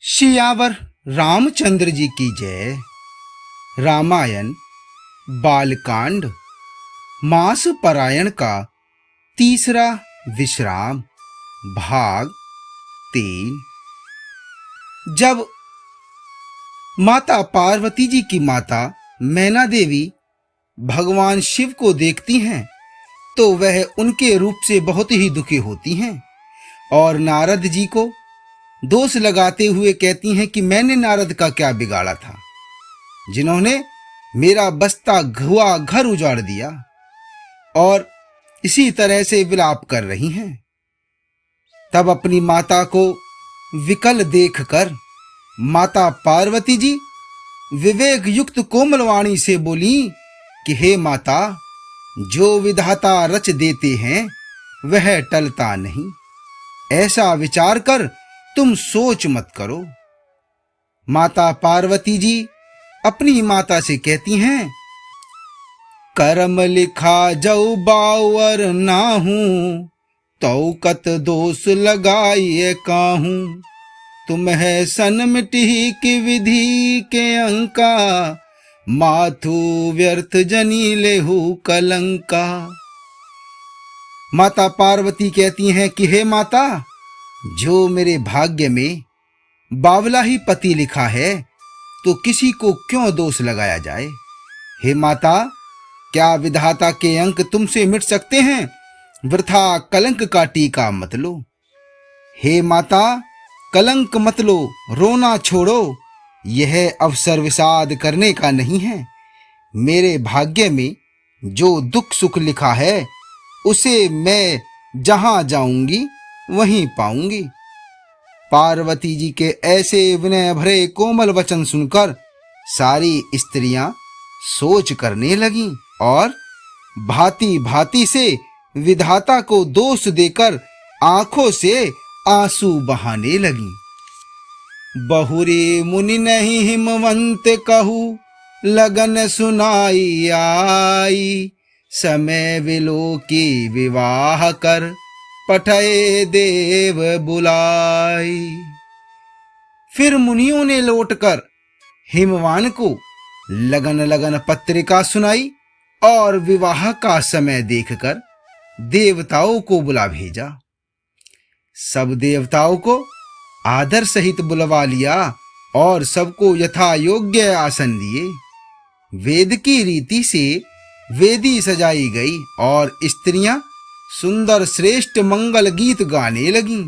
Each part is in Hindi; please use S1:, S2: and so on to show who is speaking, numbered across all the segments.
S1: सियावर रामचंद्र जी की जय। रामायण बालकांड मास परायण का तीसरा विश्राम भाग 3। जब माता पार्वती जी की माता मैना देवी भगवान शिव को देखती हैं तो वह उनके रूप से बहुत ही दुखी होती हैं और नारद जी को दोष लगाते हुए कहती हैं कि मैंने नारद का क्या बिगाड़ा था, जिन्होंने मेरा बसता हुआ घर उजाड़ दिया, और इसी तरह से विलाप कर रही हैं। तब अपनी माता को विकल देखकर माता पार्वती जी विवेक युक्त कोमल वाणी से बोली कि हे माता, जो विधाता रच देते हैं वह टलता नहीं, ऐसा विचार कर तुम सोच मत करो। माता पार्वती जी अपनी माता से कहती हैं, कर्म लिखा जऊ बावर नाहूं, तौ कत दोष लगाइए काहूं, तुम्हें सन्मिटि की विधि के अंका, माथु व्यर्थ जनी लेहु कलंका। माता पार्वती कहती हैं कि हे माता, जो मेरे भाग्य में बावला ही पति लिखा है तो किसी को क्यों दोष लगाया जाए। हे माता, क्या विधाता के अंक तुमसे मिट सकते हैं? वृथा कलंक का टीका मत लो। हे माता, कलंक मत लो, रोना छोड़ो, यह अवसर विषाद करने का नहीं है। मेरे भाग्य में जो दुख सुख लिखा है उसे मैं जहां जाऊंगी वहीं पाऊंगी। पार्वती जी के ऐसे विनय भरे कोमल वचन सुनकर सारी स्त्रियां सोच करने लगीं और भांति भांति से विधाता को दोष देकर आंखों से आंसू बहाने लगीं। बहुरी मुनि नहीं हिमवंत कहू, लगन सुनाई आई, समय विलो की विवाह कर, पठये देव बुलाई। फिर मुनियों ने लौटकर हिमवान को लगन लगन पत्रिका सुनाई और विवाह का समय देखकर देवताओं को बुला भेजा। सब देवताओं को आदर सहित बुलवा लिया और सबको यथा योग्य आसन दिए। वेद की रीति से वेदी सजाई गई और स्त्रियां सुंदर श्रेष्ठ मंगल गीत गाने लगीं।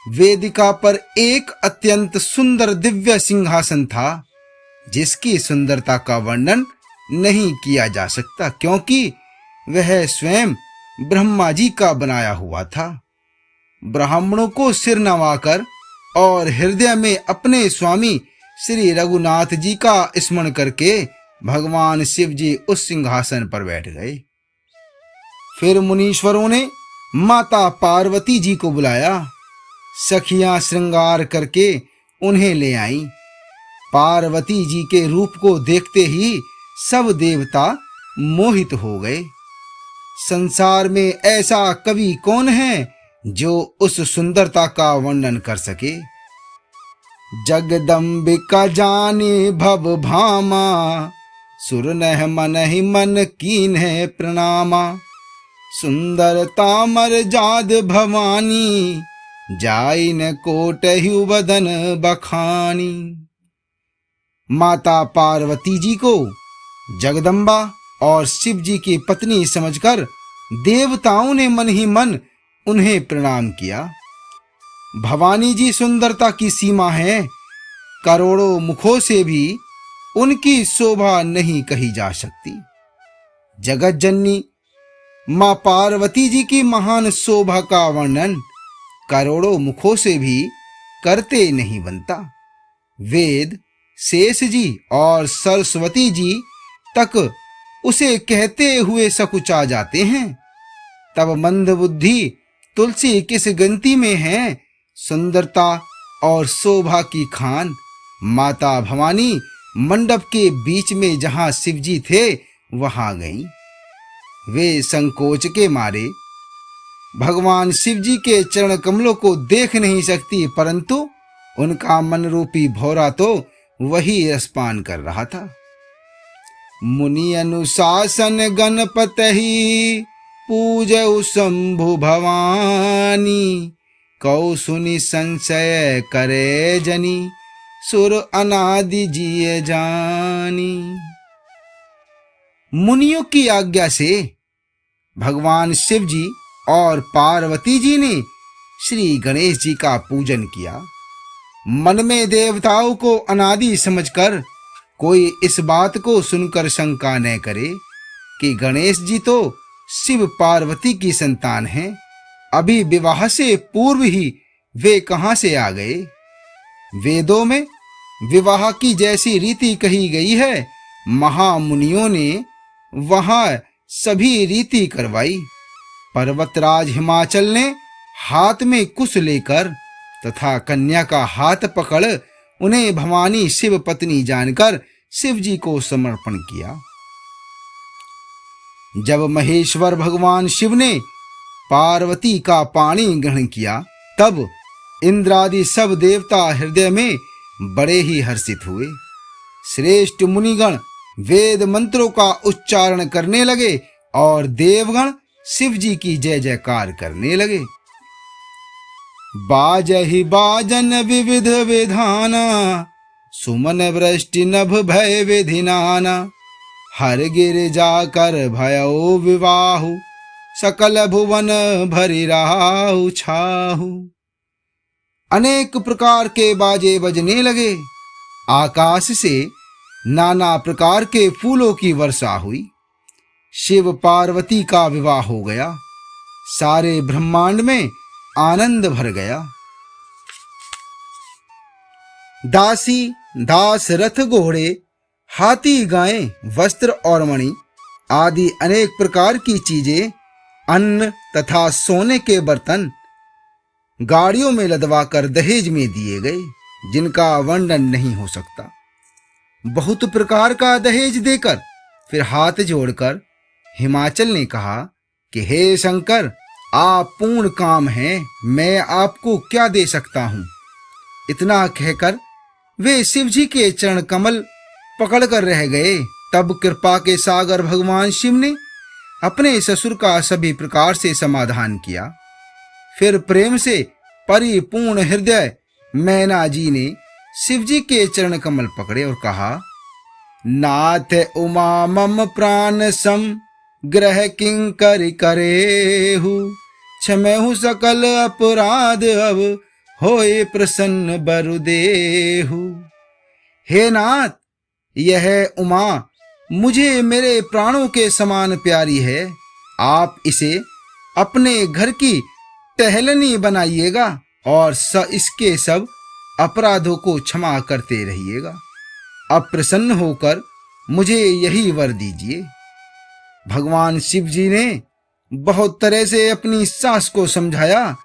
S1: वेदिका पर एक अत्यंत सुंदर दिव्य सिंहासन था, जिसकी सुंदरता का वर्णन नहीं किया जा सकता, क्योंकि वह स्वयं ब्रह्मा जी का बनाया हुआ था। ब्राह्मणों को सिर नवाकर और हृदय में अपने स्वामी श्री रघुनाथ जी का स्मरण करके भगवान शिव जी उस सिंहासन पर बैठ गए। फिर मुनीश्वरों ने माता पार्वती जी को बुलाया। सखियां श्रृंगार करके उन्हें ले आईं। पार्वती जी के रूप को देखते ही सब देवता मोहित हो गए। संसार में ऐसा कवि कौन है जो उस सुंदरता का वर्णन कर सके। जगदम्बिका जाने भव भामा, सुर नह मन ही मन कीन है प्रणामा, सुंदरता मर जाद भवानी, जाई न कोटहु बदन बखानी। माता पार्वती जी को जगदम्बा और शिव जी की पत्नी समझकर देवताओं ने मन ही मन उन्हें प्रणाम किया। भवानी जी सुंदरता की सीमा है, करोड़ों मुखों से भी उनकी शोभा नहीं कही जा सकती। जगत जननी मां पार्वती जी की महान शोभा का वर्णन करोड़ों मुखों से भी करते नहीं बनता। वेद, शेष जी और सरस्वती जी तक उसे कहते हुए सकुचा जाते हैं। तब मंदबुद्धि तुलसी किस गिनती में है। सुंदरता और शोभा की खान माता भवानी मंडप के बीच में जहां शिवजी थे वहां गईं। वे संकोच के मारे भगवान शिव जी के चरण कमलों को देख नहीं सकती, परंतु उनका मन रूपी भौरा तो वही रसपान कर रहा था। मुनि अनुशासन गणपतहि पूजउ शंभु भवानी, कौ सुनि संशय करे जनी, सुर अनादि जिय जानी। मुनियों की आज्ञा से भगवान शिव जी और पार्वती जी ने श्री गणेश जी का पूजन किया। मन में देवताओं को अनादि समझकर कोई इस बात को सुनकर शंका न करे कि गणेश जी तो शिव पार्वती की संतान हैं, अभी विवाह से पूर्व ही वे कहां से आ गए। वेदों में विवाह की जैसी रीति कही गई है, महामुनियों ने वहां सभी रीति करवाई। पर्वतराज हिमाचल ने हाथ में कुश लेकर तथा कन्या का हाथ पकड़ उन्हें भवानी शिव पत्नी जानकर शिव जी को समर्पण किया। जब महेश्वर भगवान शिव ने पार्वती का पाणी ग्रहण किया, तब इंद्रादि सब देवता हृदय में बड़े ही हर्षित हुए। श्रेष्ठ मुनिगण वेद मंत्रों का उच्चारण करने लगे और देवगण शिव जी की जय जयकार करने लगे। बाजहि बाजन विविध विधाना, सुमन वृष्टि नभ भय विधिनाना, हर गिर जाकर भयो विवाहु, सकल भुवन भरि राहु छाहु। अनेक प्रकार के बाजे बजने लगे। आकाश से नाना प्रकार के फूलों की वर्षा हुई। शिव पार्वती का विवाह हो गया। सारे ब्रह्मांड में आनंद भर गया। दासी दास रथ घोड़े हाथी गायें वस्त्र और मणि आदि अनेक प्रकार की चीजें, अन्न तथा सोने के बर्तन गाड़ियों में लदवाकर दहेज में दिए गए, जिनका वर्णन नहीं हो सकता। बहुत प्रकार का दहेज देकर फिर हाथ जोड़कर हिमाचल ने कहा कि हे शंकर, आप पूर्ण काम हैं, मैं आपको क्या दे सकता हूं। इतना कहकर वे शिव जी के चरण कमल पकड़कर रह गए। तब कृपा के सागर भगवान शिव ने अपने ससुर का सभी प्रकार से समाधान किया। फिर प्रेम से परिपूर्ण हृदय मैना जी ने शिव जी के चरण कमल पकड़े और कहा, नाथ उमा मम प्राण सम ग्रह किंकर करेहु, क्षमेहु सकल अपराध अब होए प्रसन्न बरुदेहु। हे नाथ, यह उमा मुझे मेरे प्राणों के समान प्यारी है। आप इसे अपने घर की टहलनी बनाइएगा और इसके सब अपराधों को क्षमा करते रहिएगा। अब प्रसन्न होकर मुझे यही वर दीजिए। भगवान शिव जी ने बहुत तरह से अपनी सास को समझाया।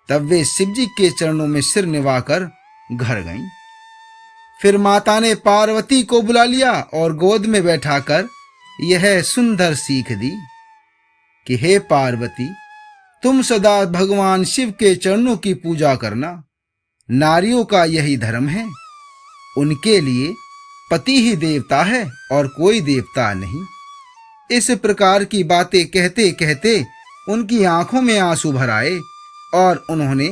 S1: तब वे शिव जी के चरणों में सिर निभाकर घर गईं। फिर माता ने पार्वती को बुला लिया और गोद में बैठाकर यह सुंदर सीख दी कि हे पार्वती, तुम सदा भगवान शिव के चरणों की पूजा करना। नारियों का यही धर्म है। उनके लिए पति ही देवता है और कोई देवता नहीं। इस प्रकार की बातें कहते कहते उनकी आंखों में आंसू भर आए और उन्होंने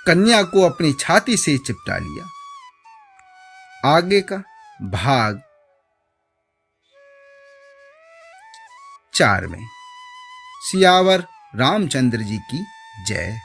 S1: कन्या को अपनी छाती से चिपटा लिया। आगे का भाग 4 में। सियावर रामचंद्र जी की जय।